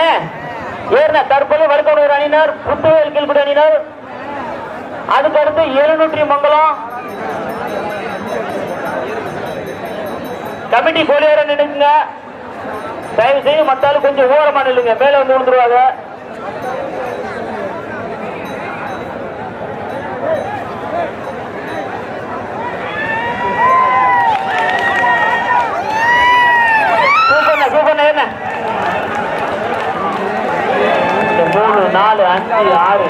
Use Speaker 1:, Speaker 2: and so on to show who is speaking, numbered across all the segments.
Speaker 1: அண்ணே ஏறின தற்போது வழுக்கனூர் அணியினர், புத்துவேல் கீழ்குடி அணியினர். அதுக்கடுத்து 700 மங்கலம் கமிட்டி கோலியார நினைக்குங்க. தயவு செய்து மத்தாலும் கொஞ்சம் ஓரமா நில்லுங்க, மேல வந்து விழுந்துருவாங்க. சூப்பர் என்ன 3 4 5 6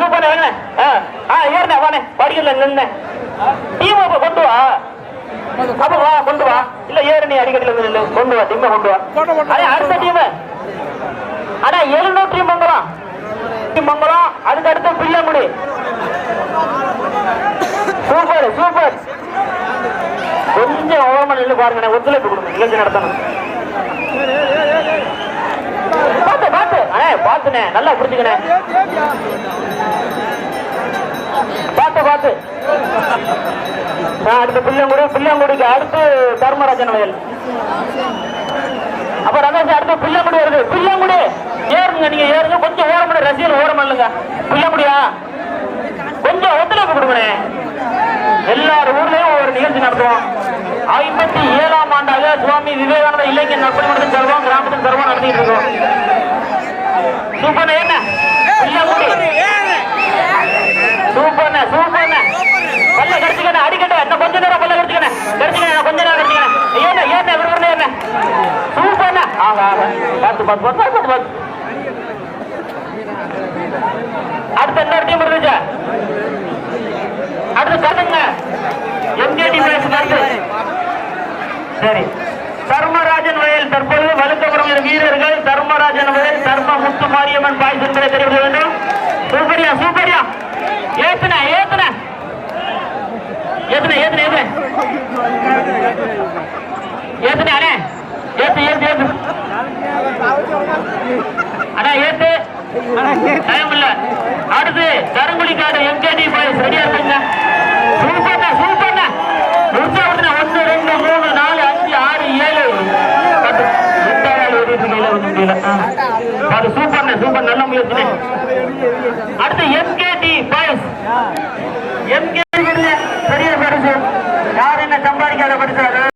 Speaker 1: சூப்பர் ஏறின வானே படிக்கல நின்று டீம் கொண்டு வா. அப்ப வா கொண்டு வா. இல்ல ஏறு நீ அடிக்கடியில் கொண்டு வா, டீம் கொண்டு வா. அடுத்த டீம் ஆனா 700 மங்கலம் மங்கலம். அதுக்கு அடுத்து பிள்ளைங்குடி. சூப்பர் கொஞ்சம் ஓரமா நின்று பாருங்க, ஒத்துழைப்பு கொடுங்க, நிகழ்ச்சி நடத்தணும். பாத்துனே நல்லா புரிஞ்சுக்கணே, பார்த்து அடுத்து பிள்ளைங்குடிக்கு அடுத்து தர்மராஜன் வயல். அப்ப ரமேஷ் அடுத்து பிள்ளைங்குடி வருது. பிள்ளைங்குடி ஏறுங்க, நீங்க ஏறுங்க, கொஞ்சம் ஓரமணி ரசிகர் ஓரம் இல்லைங்க. பிள்ளைங்குடியா கொஞ்சம் ஒத்துழைப்பு கொடுங்கண்ணே. எல்லாரும் ஊர்லயும் ஒரு நிகழ்ச்சி நடத்துவோம். 57ஆம் ஆண்டாக சுவாமி விவேகானந்த இளைஞர் நற்பணிமன்றத்தின் சர்வம் கிராமத்தின் சர்வம் நடத்திட்டு இருக்கோம். சூப்பர் என்ன பிள்ளைங்குடி சூப்பர் பல்ல கடிச்சுக்கண்ணே, அடிக்கட்ட இன்னும் கொஞ்ச நேரம் பல்ல கடிச்சுக்கண்ணே, கொஞ்ச நேரம் கடிச்சுக்கண்ணே. ஏன் விரும்புறேன் என்ன சூப்பர் பார்த்து அடுத்த இன்னொரு டீம் இருந்துச்சு. அடுத்து கண்ணுங்க எம்ஜேடி சரி. தர்மராஜன் வயல் தற்போது வலுக்கப்புறம் வீரர்கள் தர்மராஜன் வயல் தர்ம முத்து மாரியம்மன் பாய்ஸ் என்பதை தெரிவிக்க வேண்டும். சூப்பரியா ஏத்துன அண்ணா ஏத்து டைம் இல்ல. அடுத்து கருங்குழிக்காடு எம்ஜேடி பாய்ஸ் ரெடியா இருக்குங்க. சூப்பர் 1 2 3 4 5 6 7 சூப்பர் நல்ல முயற்சி. அடுத்து எம்கேடி பாய்ஸ்